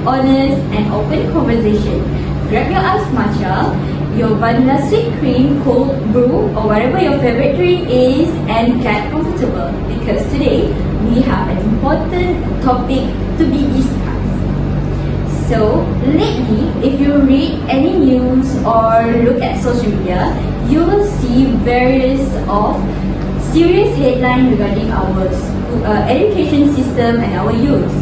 honest, and open conversation. Grab your ice matcha, your vanilla sweet cream, cold brew, or whatever your favorite drink is, and get comfortable because today we have an important topic to be discussed. So, lately, if you read any news or look at social media, you will see various of serious headlines regarding our education system and our youth.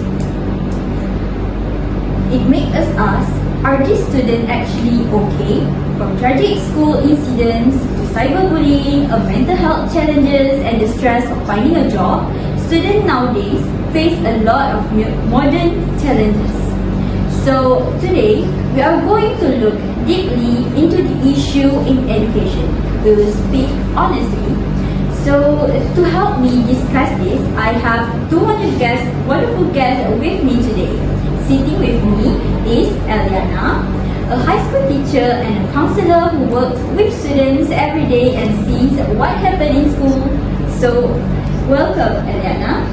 It makes us ask, are these students actually okay? From tragic school incidents to cyberbullying, mental health challenges, and the stress of finding a job, students nowadays face a lot of modern challenges. So today, we are going to look deeply into the issue in education. We will speak honestly. So to help me discuss this, I have two wonderful guests with me today. Sitting with me is Eliana, a high school teacher and a counselor who works with students every day and sees what happens in school. So welcome, Eliana.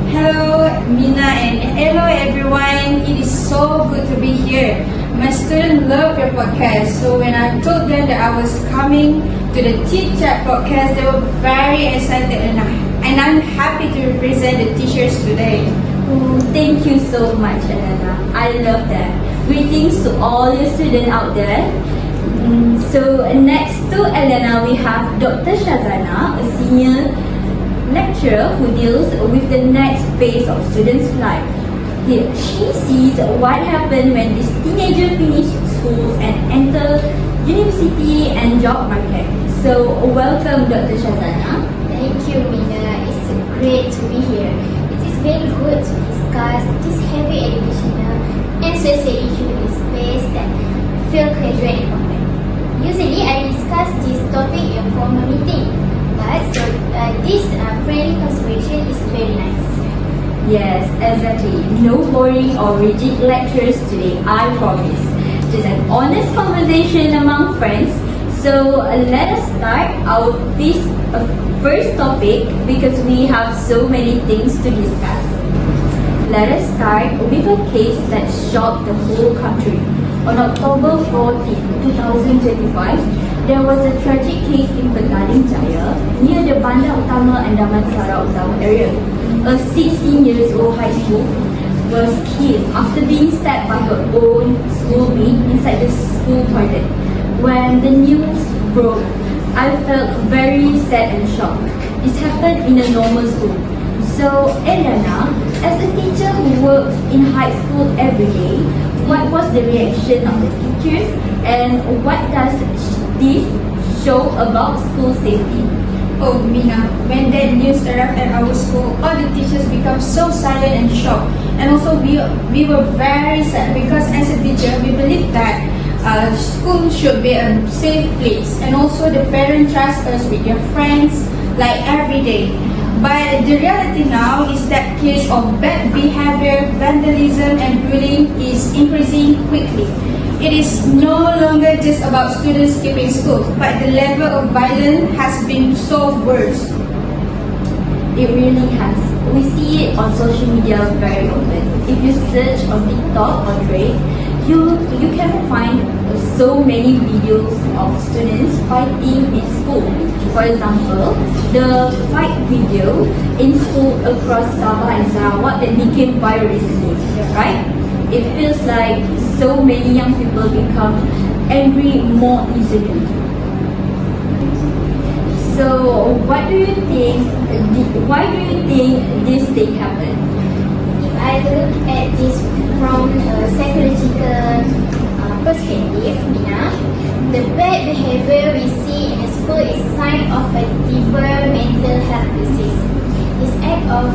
Hello, Mina, and hello everyone. It is so good to be here. My students love your podcast, so when I told them that I was coming to the Chit Chat podcast, they were very excited, and I'm happy to represent the teachers today. Oh, thank you so much, Eliana. I love that. Greetings to all your students out there. So next to Eliana, we have Dr. Shazana, a senior lecturer who deals with the next phase of students' life. She sees what happens when these teenagers finish school and enter university and job market. So welcome, Dr. Shazana. Thank you, Mina. It's great to be here. It is very good to discuss this heavy educational and social issue in space that feel casual and important. Usually, I discuss this topic in formal meeting. But this friendly conversation is very nice. Yes, exactly. No boring or rigid lectures today, I promise. Just an honest conversation among friends. So let us start our first topic because we have so many things to discuss. Let us start with a case that shocked the whole country. On October 14, 2025, there was a tragic case in Petaling Jaya near the Bandar Utama and Damansara Utama area. A 16-year-old high school was killed after being stabbed by her own schoolmate inside the school toilet. When the news broke, I felt very sad and shocked. This happened in a normal school. So, Eliana, as a teacher who works in high school every day, what was the reaction of the teachers and what does this show about school safety? Oh, Mina, when that news arrived at our school, all the teachers became so silent and shocked. And also we were very sad because as a teacher, we believe that school should be a safe place. And also the parents trust us with their friends like every day. But the reality now is that case of bad behavior, vandalism and bullying is increasing quickly. It is no longer just about students skipping school, but the level of violence has been so worse. It really has. We see it on social media very often. If you search on TikTok or Threads, you can find so many videos of students fighting in school. For example, the fight video in school across Sabah and Sarawak that became viral recently, right? It feels like so many young people become angry more easily. So, what do you think? Why do you think this thing happened? If I look at this from a psychological perspective, Mina, the bad behavior we see in a school is a sign of a deeper mental health disease. This act of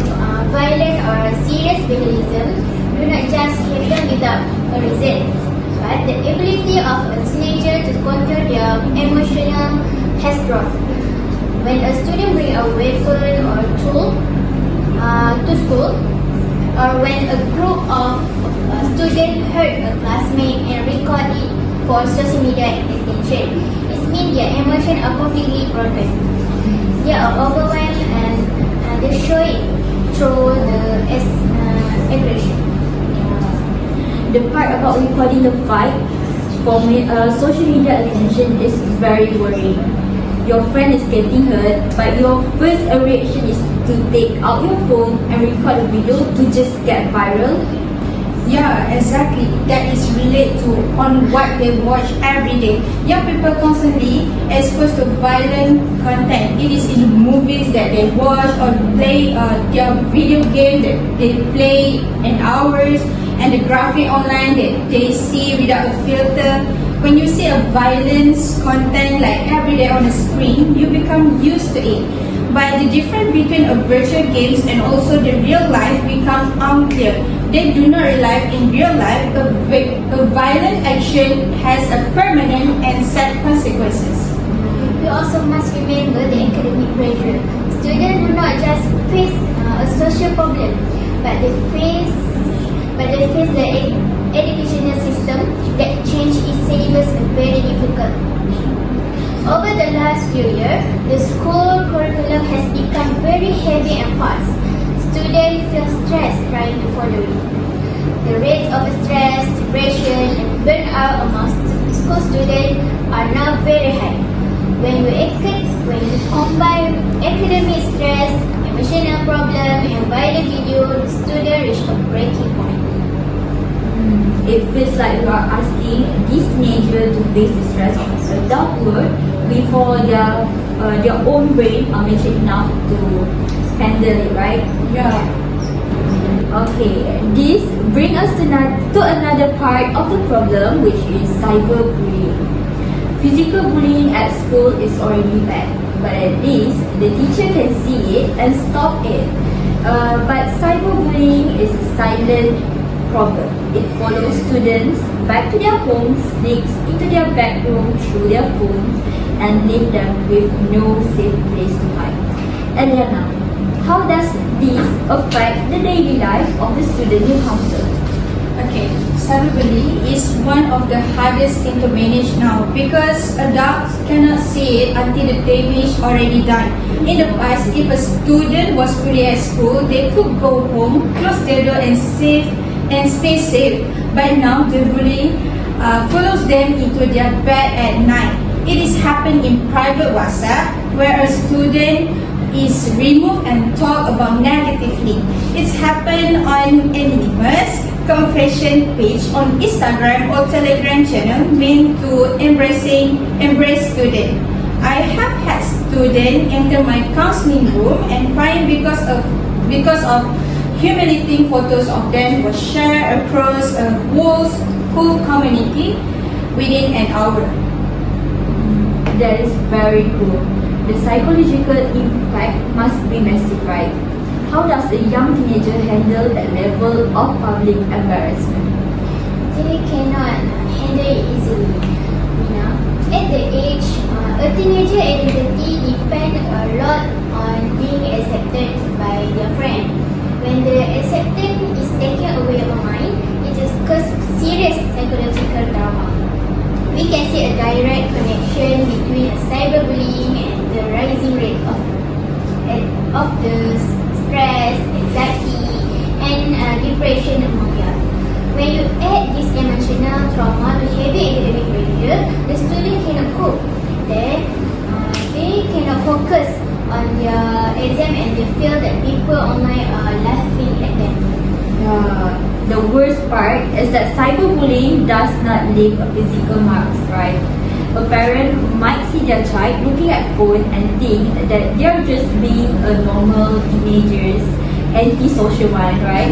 violent or serious vandalism do not just happen without a reason, but the ability of a teenager to control their emotional has dropped. When a student brings a weapon or tool to school, or when a group of students hurt a classmate and record it for social media attention, it means their emotions are completely broken. They are overwhelmed and they show it through the aggression. the part about recording the fight for social media attention is very worrying. Your friend is getting hurt, but your first reaction is to take out your phone and record a video to just get viral. Yeah, exactly. That is related to on what they watch every day. Young people constantly exposed to violent content. It is in the movies that they watch or play their video game that they play in hours, and the graphic online that they see without a filter. When you see a violence content like every day on the screen, you become used to it. But the difference between a virtual games and also the real life becomes unclear. They do not realize in real life a violent action has a permanent and sad consequences. We also must remember the academic pressure. Students do not just face a social problem, but they face the educational system that change its syllabus very difficult. Over the last few years, the school curriculum has become very heavy and fast. Students feel stressed trying to follow it. The rates of stress, depression, and burnout among school students are now very high. When you combine academic stress, emotional problem, and violent video, the student reach a breaking point. It feels like we are asking these teenagers to face the stress of adulthood before their own brain are mature enough to handle it, right? Yeah. Okay, this brings us to another part of the problem, which is cyberbullying. Physical bullying at school is already bad, but at least the teacher can see it and stop it. But cyberbullying is a silent problem. It follows students back to their homes, sneaks into their bedroom through their phones, and leave them with no safe place to hide. Eliana, how does this affect the daily life of the student you counsel? Okay, cyberbullying is one of the hardest thing to manage now because adults cannot see it until the damage already done. In the past, if a student was bullied at school, they could go home, close their door and stay safe. But now the bullying follows them into their bed at night. It is happened in private WhatsApp where a student is removed and talked about negatively. It's happened on anonymous confession page on Instagram or Telegram channel meant to embrace student. I have had students enter my counseling room and crying because of humiliating photos of them were shared across a whole school community within an hour. That is very cool. The psychological impact must be massive, right? How does a young teenager handle that level of public embarrassment? They cannot handle it easily. At the age, a teenager identity depends a lot on being accepted by their friend. When the acceptance is taken away from mind, it just causes serious psychological trauma. We can see a direct connection between cyberbullying and the rising rate of the stress, anxiety, and depression among young. When you add this emotional trauma to heavy academic pressure, the student cannot cope. Then they cannot focus on their exam and they feel that people online are laughing at them. The worst part is that cyberbullying does not leave a physical marks, right? A parent might see their child looking at phone and think that they are just being a normal teenager's antisocial one, right?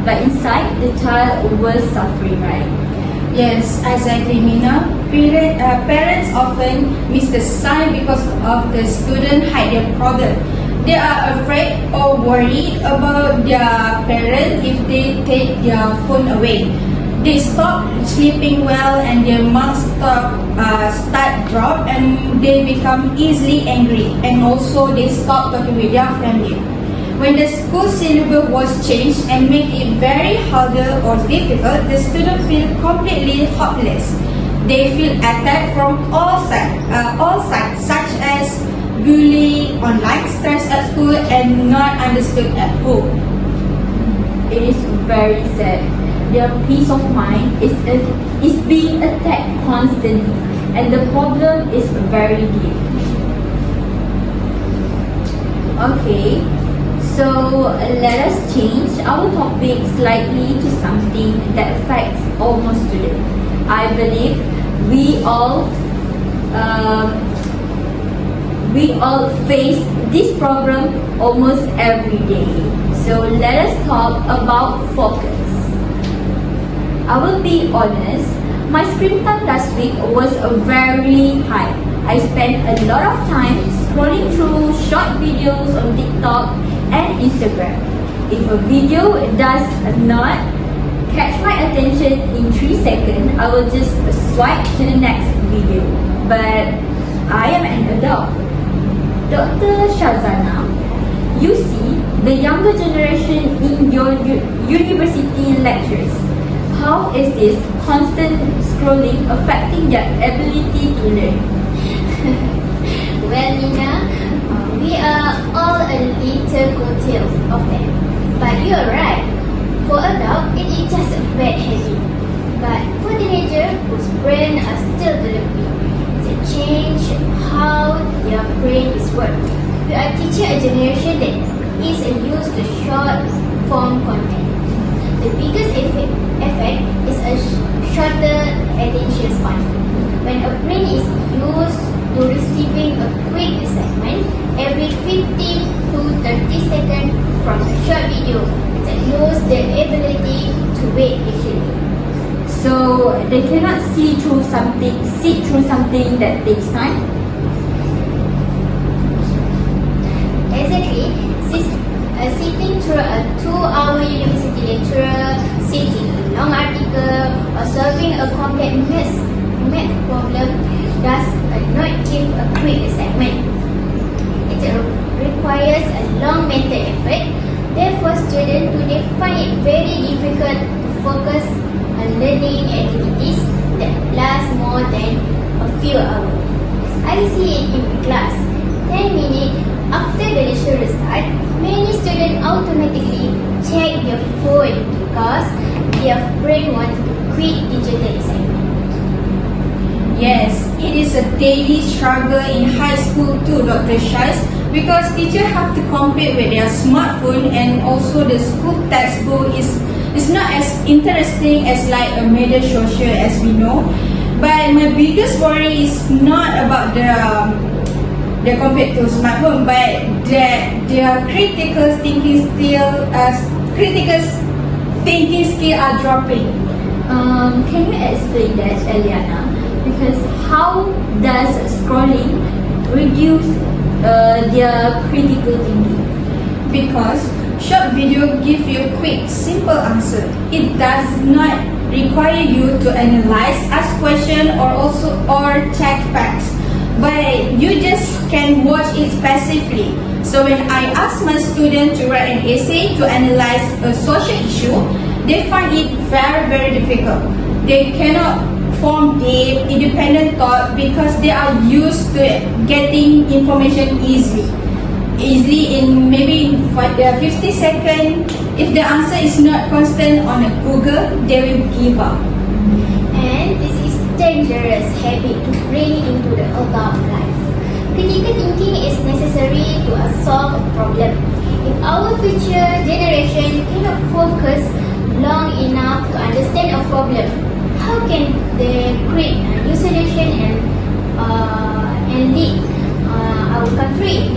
But inside, the child was suffering, right? Yes, exactly, Mina. Parents often miss the sign because of the student hide their problem. They are afraid or worried about their parents if they take their phone away. They stop sleeping well and their marks start drop and they become easily angry, and also they stop talking with their family. When the school syllabus was changed and made it very harder or difficult, the students feel completely hopeless. They feel attacked from all sides, such as bullying, online stress at school, and not understood at home. It is very sad. their peace of mind is being attacked constantly, and the problem is very deep. Okay, so let us change our topic slightly to something that affects almost students. I believe we all face this problem almost every day. So let us talk about focus. I will be honest, my screen time last week was very high. I spent a lot of time scrolling through short videos on TikTok and Instagram. If a video does not catch my attention in 3 seconds, I will just swipe to the next video. But I am an adult. Dr. Shazana, you see the younger generation in your university lectures. How is this constant scrolling affecting their ability to learn? Well, Nina, we are all a little guilty of them. But you are right. For adults, it is just a bad habit. But for teenagers whose brains are still developing, they change how their brain is working. We are teaching a generation that is used to short form content. The biggest effect is a shorter attention span. When a brain is used to receiving a quick assignment every 15 to 30 seconds from a short video, it loses the ability to wait patiently. So they cannot sit through something that takes time. Exactly. Sitting through a 2-hour university lecture, sitting a long article, or solving a complex math problem does not give a quick assignment. It requires a long mental effort. Therefore, students today find it very difficult to focus on learning activities that last more than a few hours. I see it in class. 10 minutes after the lecture starts, many students automatically check their phone because their brain wants to quit digital assignment. Yes, it is a daily struggle in high school too, Dr. Shaz, because teachers have to compete with their smartphone, and also the school textbook is not as interesting as like a major social as we know. But my biggest worry is not about the compared to smartphone, but their critical thinking skill are dropping. Can you explain that, Eliana? Because how does scrolling reduce their critical thinking? Because short video give you quick, simple answer. It does not require you to analyze, ask question, or check facts. But you just can watch it passively. So when I ask my students to write an essay to analyze a social issue, they find it very, very difficult. They cannot form deep, independent thought because they are used to getting information easily in maybe 50 seconds. If the answer is not constant on a Google, they will give up. And this is dangerous habit to bring into the adult life. Critical thinking is necessary to solve a problem. If our future generation cannot focus long enough to understand a problem, how can they create a new solution and lead our country?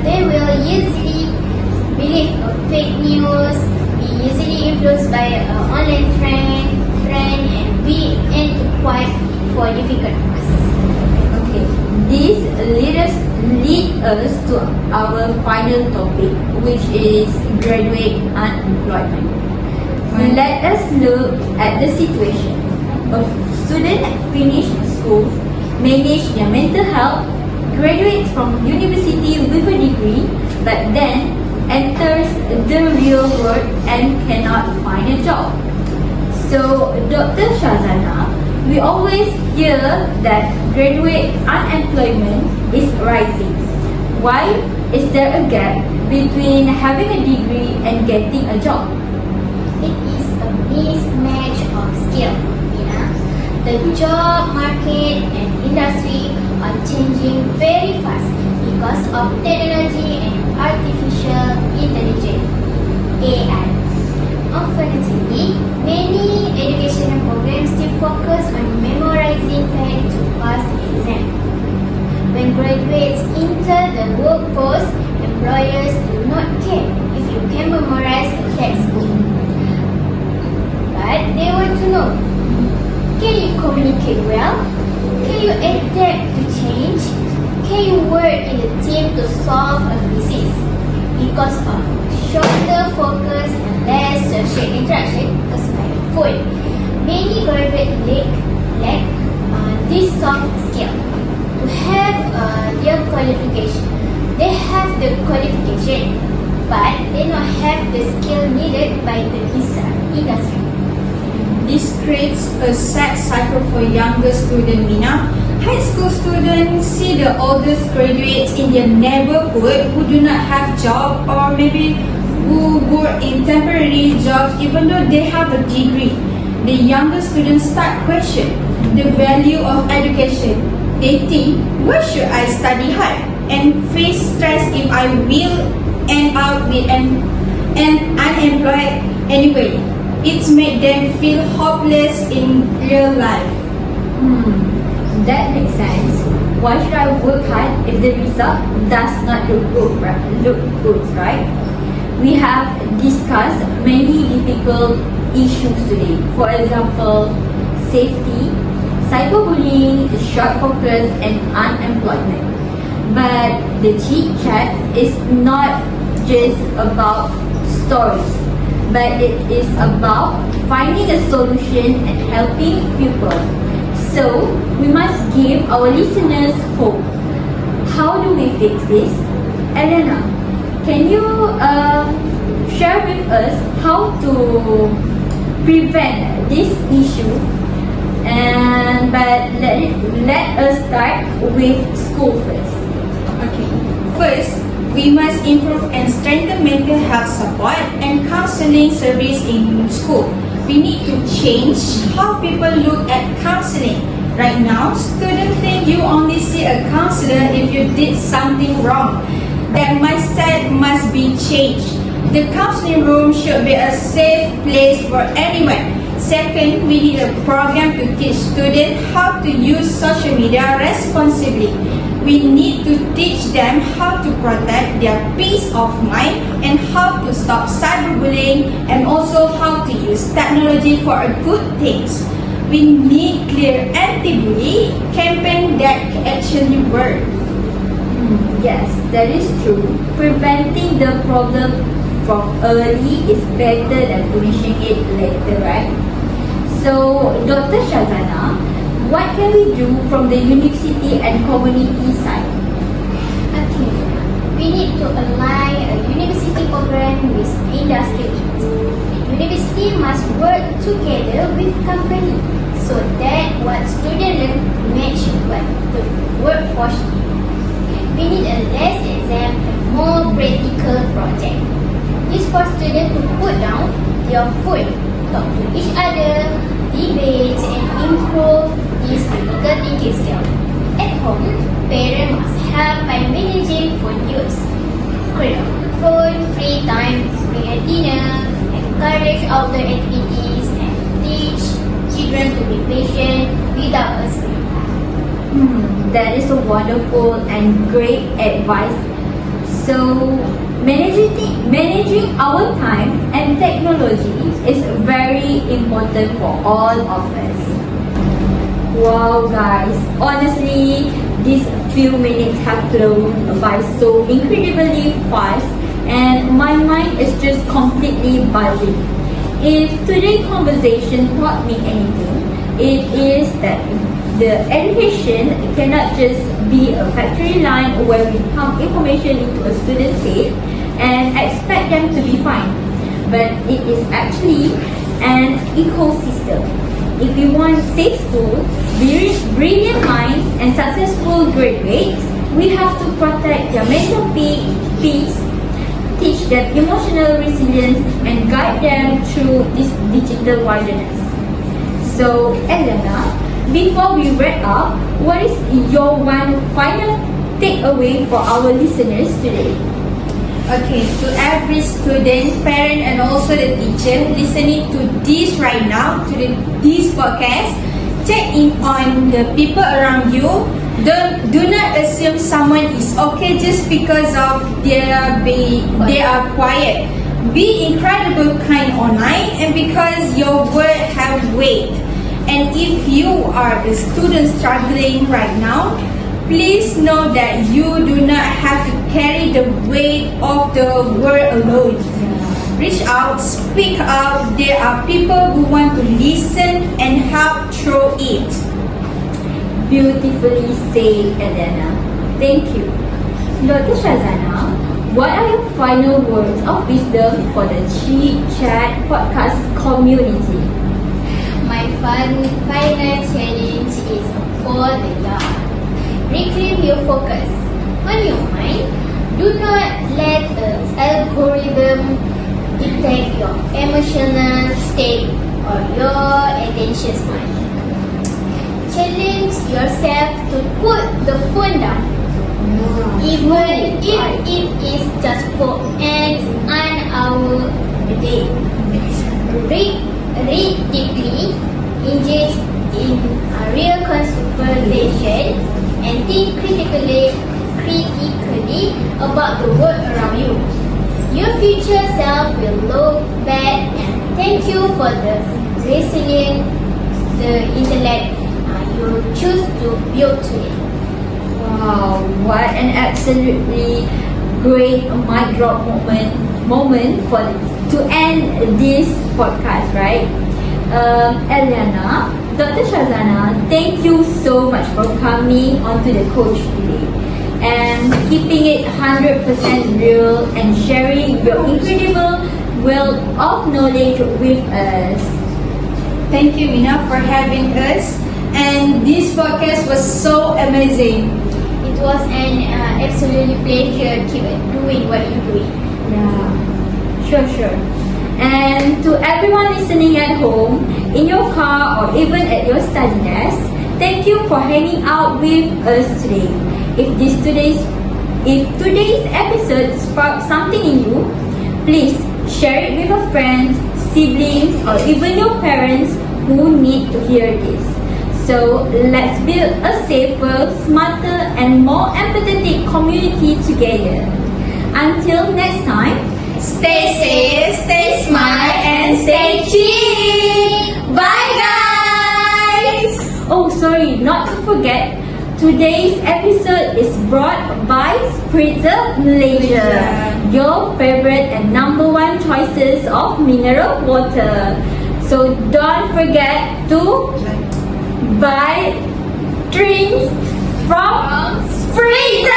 They will easily believe fake news, be easily influenced by online trend, and be end to quite for difficult tasks. Okay, this lead us to our final topic, which is graduate unemployment. Let us look at the situation. A student finished school, manage their mental health, graduates from university with a degree, but then enters the real world and cannot find a job. So, Dr. Shazana, we always hear that graduate unemployment is rising. Why is there a gap between having a degree and getting a job? It is a skill. The job market and industry are changing very fast because of technology and artificial intelligence (AI). Unfortunately, many educational programs still focus on memorizing facts to pass the exam. When graduates enter the workforce, employers do not care if you can memorize a textbook. But they want to know, can you communicate well? Can you adapt to change? Can you work in a team to solve a crisis? Because of shorter focus and less social interaction because by phone, many graduates lack this soft skill. To have their qualification, they have the qualification, but they don't have the skill needed by the industry. This creates a sad cycle for younger students, Mina. High school students see the oldest graduates in their neighborhood who do not have job or maybe who work in temporary jobs even though they have a degree. The younger students start question the value of education. They think, why should I study hard and face stress if I will end up with an unemployed anyway? It's made them feel hopeless in real life. That makes sense. Why should I work hard if the result does not look good, right? We have discussed many difficult issues today. For example, safety, cyberbullying, short focus, and unemployment. But the GEEC is not just about stories, but it is about finding a solution and helping people. So, we must give our listeners hope. How do we fix this? Elena, can you share with us how to prevent this issue? But let us start with school first. Okay. First, we must improve and strengthen mental health support and counseling service in school. We need to change how people look at counseling. Right now, students think you only see a counselor if you did something wrong. That mindset must be changed. The counseling room should be a safe place for anyone. Second, we need a program to teach students how to use social media responsibly. We need to teach them how to protect their peace of mind and how to stop cyberbullying and also how to use technology for good things. We need clear anti-bully campaign that actually work. Yes, that is true. Preventing the problem from early is better than punishing it later, right? So, Dr. Shazana, what can we do from the university and community side? Okay, we need to align a university program with industry needs. University must work together with company so that what students learn match what the workforce needs. We need a less exam and more practical project. This for students to put down their phone, talk to each other, debate and improve these critical thinking skills. At home, parents must help by managing phone use. Create phone free time during dinner, encourage outdoor activities and teach children to be patient without a screen. That is a wonderful and great advice. So, managing our time and technology is very important for all of us. Wow guys, honestly, these few minutes have flown by so incredibly fast and my mind is just completely buzzing. If today's conversation taught me anything, it is that the education cannot just be a factory line where we pump information into a student's head and expect them to be fine. But it is actually an ecosystem. If we want safe schools, brilliant minds and successful graduates, we have to protect their mental peace, teach them emotional resilience and guide them through this digital wilderness. So, Elena, before we wrap up, what is your one final takeaway for our listeners today? Okay, to every student, parent, and also the teacher listening to this right now, to this podcast, check in on the people around you. Do not assume someone is okay just because of they are quiet. Be incredible kind online, and because your word have weight. And if you are a student struggling right now, please know that you do not have to carry the weight of the word alone. Reach out, speak up. There are people who want to listen and help through it. Beautifully said, Elena. Thank you. Dr. Shazana, what are your final words of wisdom for the GEEC Chat podcast community? My final challenge is for the year. Reclaim your focus on your mind. Do not let the algorithm dictate your emotional state or your attention span. Challenge yourself to put the phone down, even if it is just for an hour a day. Read deeply, engage in a real conversation, and think critically about the world around you. Your future self will look back and thank you for the resilience, the intellect you choose to build today. Wow, what an absolutely great mic drop moment to end this podcast, right? Eliana, Dr. Shazana, thank you so much for coming onto the coach today and keeping it 100% real and sharing your incredible wealth of knowledge with us. Thank you, Mina, for having us. And this podcast was so amazing. It was an absolutely pleasure keep doing what you're doing. Yeah, sure. And to everyone listening at home, in your car, or even at your study desk, thank you for hanging out with us today. If today's episode sparked something in you, please share it with your friends, siblings, or even your parents who need to hear this. So let's build a safer, smarter, and more empathetic community together. Until next time, Stay safe, stay smart, and stay cheap. Bye, guys. oh sorry, not to forget, today's episode is brought by GEEC1052, your favorite and number one choices of mineral water. So don't forget to buy drinks from Spritzer!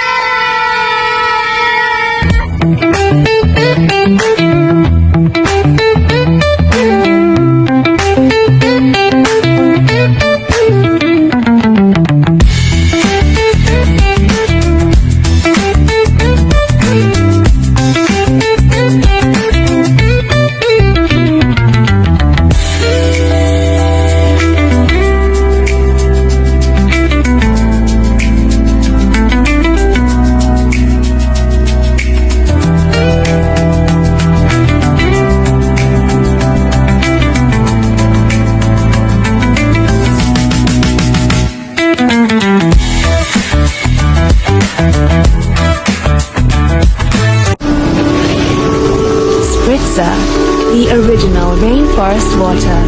Spritzer, the original rainforest water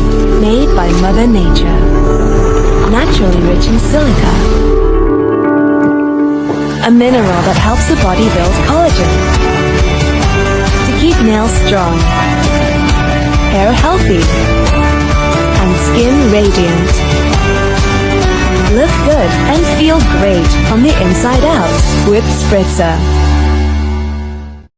made by Mother Nature. Naturally rich in silica, a mineral that helps the body build collagen to keep nails strong, hair healthy, and skin radiant. Look good and feel great from the inside out with Spritzer.